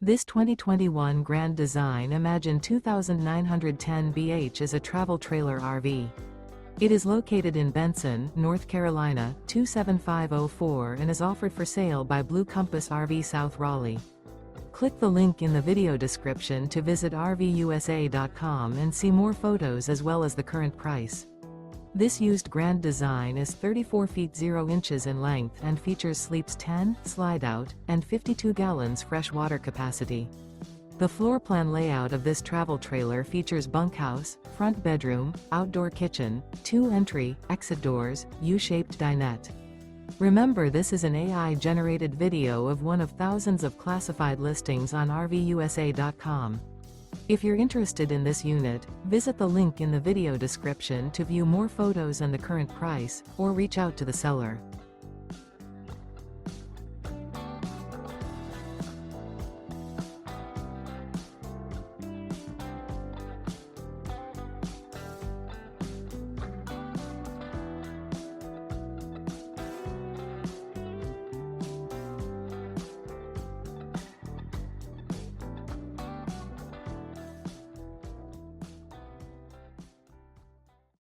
This 2021 Grand Design Imagine 2910 BH is a travel trailer RV. It is located in Benson, North Carolina, 27504 and is offered for sale by Blue Compass RV South Raleigh. Click the link in the video description to visit RVUSA.com and see more photos as well as the current price. This used Grand Design is 34 feet 0 inches in length and features sleeps 10, Slideout, and 52 gallons fresh water capacity. The floor plan layout of this travel trailer features bunkhouse, front bedroom, outdoor kitchen, 2 entry, exit doors, U-shaped dinette. Remember, this is an AI-generated video of one of thousands of classified listings on RVUSA.com. If you're interested in this unit, visit the link in the video description to view more photos and the current price, or reach out to the seller.